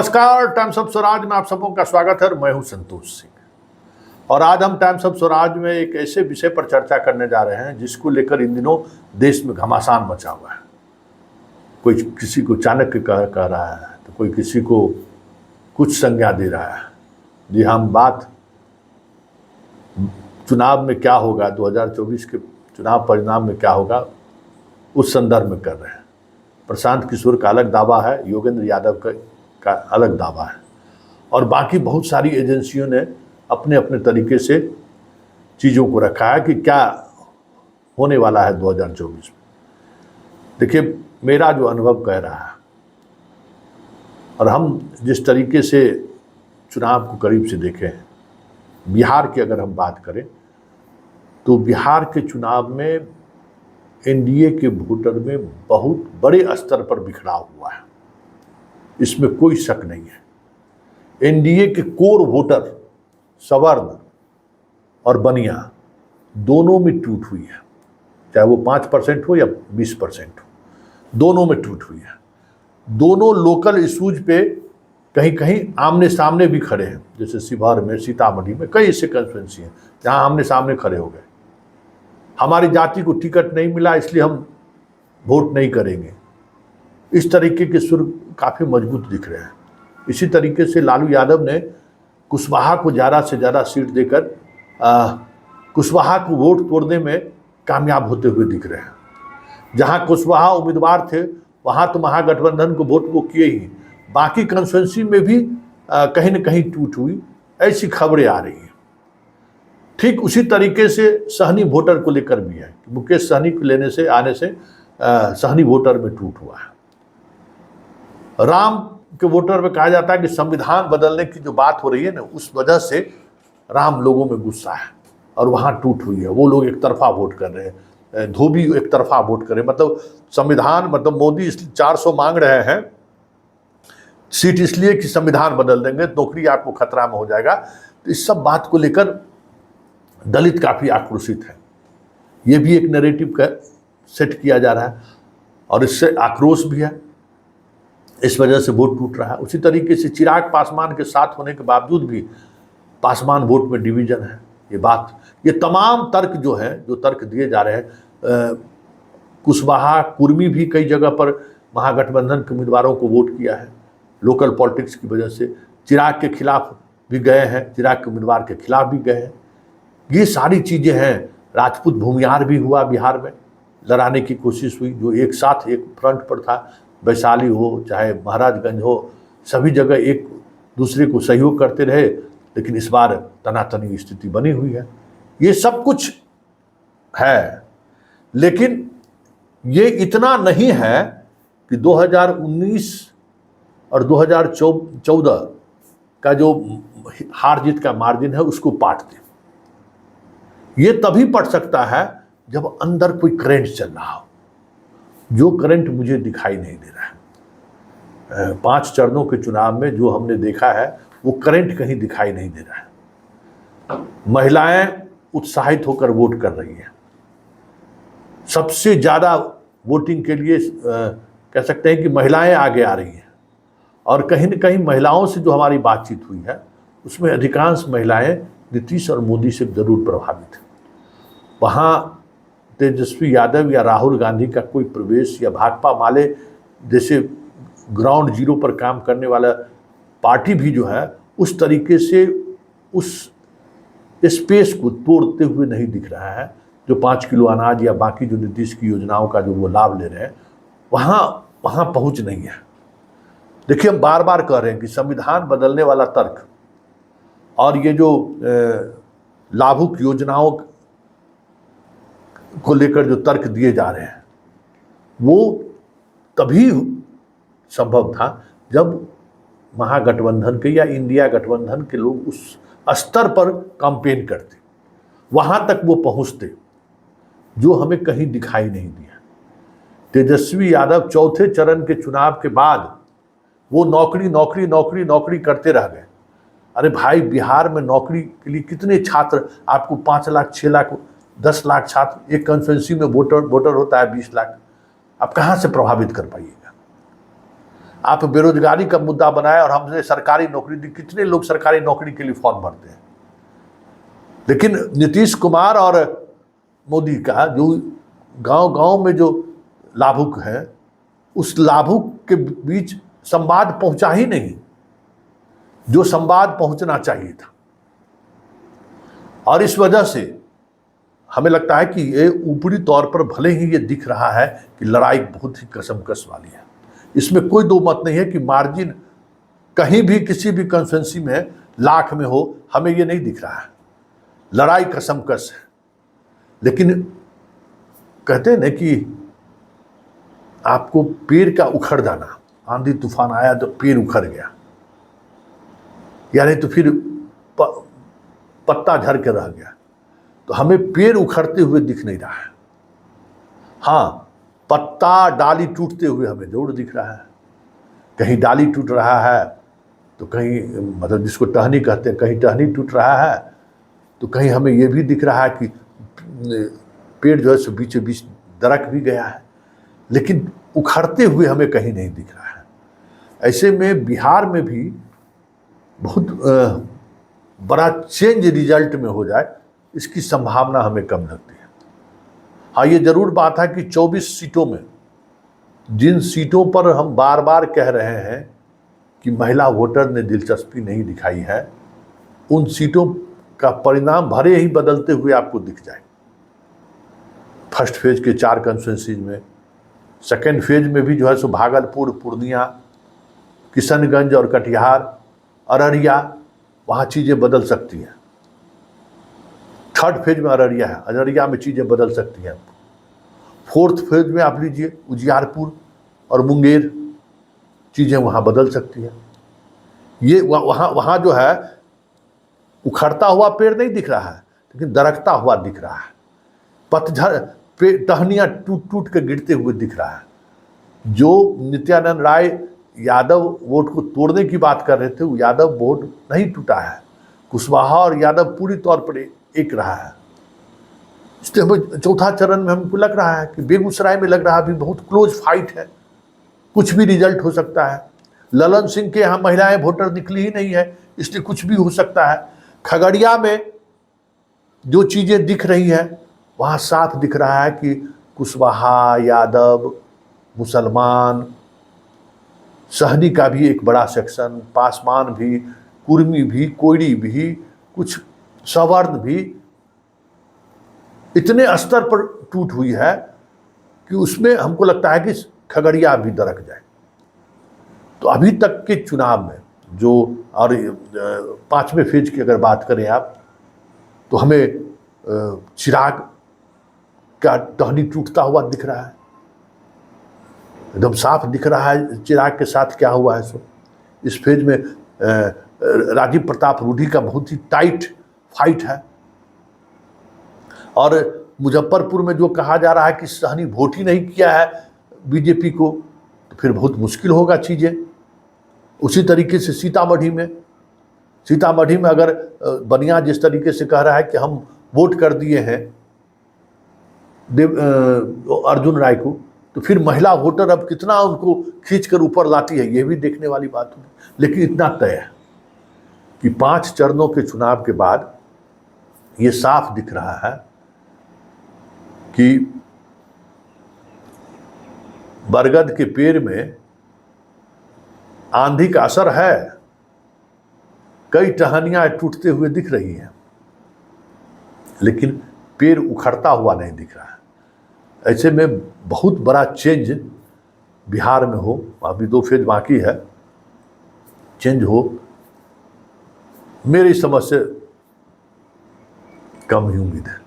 नमस्कार, times of Swaraj में आप सबों का स्वागत है। मैं हूं संतोष सिंह और आज हम टाइम्स ऑफ स्वराज में एक ऐसे विषय पर चर्चा करने जा रहे हैं जिसको लेकर इन दिनों देश में घमासान मचा हुआ है। कोई किसी को चाणक्य कह रहा है तो कोई किसी को कुछ संज्ञा दे रहा है। जी, हम बात चुनाव में क्या होगा, 2024 के चुनाव परिणाम में क्या होगा, उस संदर्भ में कर रहे हैं। प्रशांत किशोर का अलग दावा है, योगेंद्र यादव का अलग दावा है और बाकी बहुत सारी एजेंसियों ने अपने अपने तरीके से चीज़ों को रखा है कि क्या होने वाला है 2024 में। देखिए, मेरा जो अनुभव कह रहा है और हम जिस तरीके से चुनाव को करीब से देखे हैं, बिहार की अगर हम बात करें तो बिहार के चुनाव में एनडीए के वोटर में बहुत बड़े स्तर पर बिखराव हुआ है, इसमें कोई शक नहीं है। एनडीए के कोर वोटर सवर्ण और बनिया दोनों में टूट हुई है, चाहे वो 5% हो या 20% हो, दोनों में टूट हुई है। दोनों लोकल इशूज पे कहीं कहीं आमने सामने भी खड़े हैं, जैसे शिवहर में, सीतामढ़ी में कई ऐसे कंस्टिट्यूंसी हैं जहां आमने सामने खड़े हो गए। हमारी जाति को टिकट नहीं मिला इसलिए हम वोट नहीं करेंगे, इस तरीके के सुर काफ़ी मजबूत दिख रहे हैं। इसी तरीके से लालू यादव ने कुशवाहा को ज़्यादा से ज़्यादा सीट देकर कुशवाहा को वोट तोड़ने में कामयाब होते हुए दिख रहे हैं। जहां कुशवाहा उम्मीदवार थे वहां तो महागठबंधन को वोट वो किए ही, बाकी कंस्टिट्यूंसी में भी कहीं न कहीं टूट हुई, ऐसी खबरें आ रही हैं। ठीक उसी तरीके से सहनी वोटर को लेकर भी है, मुकेश सहनी को आने से सहनी वोटर में टूट हुआ है। राम के वोटर में कहा जाता है कि संविधान बदलने की जो बात हो रही है ना, उस वजह से राम लोगों में गुस्सा है और वहाँ टूट हुई है। वो लोग एक तरफा वोट कर रहे हैं, धोबी एक तरफा वोट कर रहे हैं। मतलब संविधान, मतलब मोदी 400 मांग रहे हैं सीट इसलिए कि संविधान बदल देंगे, नौकरी आपको खतरा में हो जाएगा। तो इस सब बात को लेकर दलित काफ़ी आक्रोशित है। ये भी एक नैरेटिव का सेट किया जा रहा है और इससे आक्रोश भी है, इस वजह से वोट टूट रहा है। उसी तरीके से चिराग पासवान के साथ होने के बावजूद भी पासवान वोट में डिवीजन है। ये तमाम तर्क जो तर्क दिए जा रहे हैं, कुशवाहा कुर्मी भी कई जगह पर महागठबंधन के उम्मीदवारों को वोट किया है लोकल पॉलिटिक्स की वजह से। चिराग के खिलाफ भी गए हैं, चिराग के उम्मीदवार के खिलाफ भी गए हैं। ये सारी चीज़ें हैं। राजपूत भूमिहार भी हुआ, बिहार में लड़ाने की कोशिश हुई, जो एक साथ एक फ्रंट पर था। वैशाली हो चाहे महाराजगंज हो, सभी जगह एक दूसरे को सहयोग करते रहे, लेकिन इस बार तनातनी स्थिति बनी हुई है। ये सब कुछ है, लेकिन ये इतना नहीं है कि 2019 और 2014 का जो हार जीत का मार्जिन है उसको पाट दे। ये तभी पड़ सकता है जब अंदर कोई करंट चल रहा हो, जो करंट मुझे दिखाई नहीं दे रहा है। 5 चरणों के चुनाव में जो हमने देखा है वो करंट कहीं दिखाई नहीं दे रहा है। महिलाएं उत्साहित होकर वोट कर रही हैं। सबसे ज़्यादा वोटिंग के लिए कह सकते हैं कि महिलाएं आगे आ रही हैं और कहीं न कहीं महिलाओं से जो हमारी बातचीत हुई है उसमें अधिकांश महिलाएं नीतीश और मोदी से ज़रूर प्रभावित हैं। वहाँ तेजस्वी यादव या राहुल गांधी का कोई प्रवेश या भाकपा माले जैसे ग्राउंड जीरो पर काम करने वाला पार्टी भी जो है उस तरीके से उस स्पेस को तोड़ते हुए नहीं दिख रहा है। जो 5 किलो अनाज या बाकी जो नीतीश की योजनाओं का जो वो लाभ ले रहे हैं, वहाँ पहुँच नहीं है। देखिए, हम बार बार कह रहे हैं कि संविधान बदलने वाला तर्क और ये जो लाभुक योजनाओं को लेकर जो तर्क दिए जा रहे हैं वो तभी संभव था जब महागठबंधन के या इंडिया गठबंधन के लोग उस स्तर पर कैंपेन करते, वहां तक वो पहुंचते, जो हमें कहीं दिखाई नहीं दिया। तेजस्वी यादव चौथे चरण के चुनाव के बाद वो नौकरी करते रह गए। अरे भाई, बिहार में नौकरी के लिए कितने छात्र, आपको 5 लाख 6 लाख 10 लाख छात्र, एक कंस्टिट्यूंसी में वोटर होता है 20 लाख, आप कहाँ से प्रभावित कर पाइएगा। आप बेरोजगारी का मुद्दा बनाए और हमने सरकारी नौकरी दी। कितने लोग सरकारी नौकरी के लिए फॉर्म भरते हैं, लेकिन नीतीश कुमार और मोदी का जो गांव-गांव में जो लाभुक है, उस लाभुक के बीच संवाद पहुंचा ही नहीं जो संवाद पहुंचना चाहिए था। और इस वजह से हमें लगता है कि ये ऊपरी तौर पर भले ही ये दिख रहा है कि लड़ाई बहुत ही कसमकस वाली है, इसमें कोई दो मत नहीं है कि मार्जिन कहीं भी किसी भी कॉन्स्टिट्यूंसी में लाख में हो, हमें ये नहीं दिख रहा है। लड़ाई कसमकस है, लेकिन कहते हैं ना कि आपको पेड़ का उखड़ जाना, आंधी तूफान आया तो पेड़ उखड़ गया, यानी तो फिर पत्ता झड़ के रह गया। तो हमें पेड़ उखड़ते हुए दिख नहीं रहा है। हाँ, पत्ता डाली टूटते हुए हमें जरूर दिख रहा है। कहीं डाली टूट रहा है तो कहीं, मतलब जिसको टहनी कहते हैं, कहीं टहनी टूट रहा है तो कहीं हमें ये भी दिख रहा है कि पेड़ जो है सो बीचों बीच दरक भी गया है, लेकिन उखड़ते हुए हमें कहीं नहीं दिख रहा है। ऐसे में बिहार में भी बहुत बड़ा चेंज रिजल्ट में हो जाए, इसकी संभावना हमें कम लगती है। हाँ, ये जरूर बात है कि 24 सीटों में, जिन सीटों पर हम बार बार कह रहे हैं कि महिला वोटर ने दिलचस्पी नहीं दिखाई है, उन सीटों का परिणाम भले ही बदलते हुए आपको दिख जाए। फर्स्ट फेज के 4 कॉन्स्टिट्यूंसीज में, सेकेंड फेज में भी जो है सो भागलपुर, पूर्णिया, किशनगंज और कटिहार, अररिया, वहाँ चीज़ें बदल सकती हैं। थर्ड फेज में अररिया है, अररिया में चीज़ें बदल सकती हैं। फोर्थ फेज में आप लीजिए उजियारपुर और मुंगेर, चीज़ें वहाँ बदल सकती हैं। ये वहाँ जो है उखड़ता हुआ पेड़ नहीं दिख रहा है, लेकिन दरकता हुआ दिख रहा है। पतझड़ पे टहनियाँ टूट टूट के गिरते हुए दिख रहा है। जो नित्यानंद राय यादव वोट को तोड़ने की बात कर रहे थे, वो यादव वोट नहीं टूटा है। कुशवाहा और यादव पूरी तौर पर एक रहा है। इसलिए हमें चौथा चरण में हमको लग रहा है कि बेगूसराय में लग रहा है अभी बहुत क्लोज फाइट है, कुछ भी रिजल्ट हो सकता है। ललन सिंह के यहाँ महिलाएं वोटर निकली ही नहीं है, इसलिए कुछ भी हो सकता है। खगड़िया में जो चीज़ें दिख रही हैं, वहाँ साफ दिख रहा है कि कुशवाहा, यादव, मुसलमान, सहनी का भी एक बड़ा सेक्शन, पासवान भी, कुर्मी भी, कोयरी भी, कुछ सवर्ण भी इतने स्तर पर टूट हुई है कि उसमें हमको लगता है कि खगड़िया भी दरक जाए। तो अभी तक के चुनाव में जो, और 5वें फेज की अगर बात करें आप, तो हमें चिराग का टहनी टूटता हुआ दिख रहा है, एकदम साफ दिख रहा है चिराग के साथ क्या हुआ है। सो इस फेज में राजीव प्रताप रूडी का बहुत ही टाइट फाइट है। और मुजफ्फरपुर में जो कहा जा रहा है कि सहनी वोट ही नहीं किया है बीजेपी को, तो फिर बहुत मुश्किल होगा चीज़ें। उसी तरीके से सीतामढ़ी में अगर बनिया जिस तरीके से कह रहा है कि हम वोट कर दिए हैं अर्जुन राय को, तो फिर महिला वोटर अब कितना उनको खींचकर ऊपर लाती है, ये भी देखने वाली बात होगी। लेकिन इतना तय है कि 5 चरणों के चुनाव के बाद ये साफ दिख रहा है कि बरगद के पेड़ में आंधी का असर है, कई टहनियां टूटते हुए दिख रही हैं, लेकिन पेड़ उखड़ता हुआ नहीं दिख रहा है। ऐसे में बहुत बड़ा चेंज बिहार में हो, अभी 2 फेज बाकी है, चेंज हो, मेरी समझ से कम ही उम्मीद है।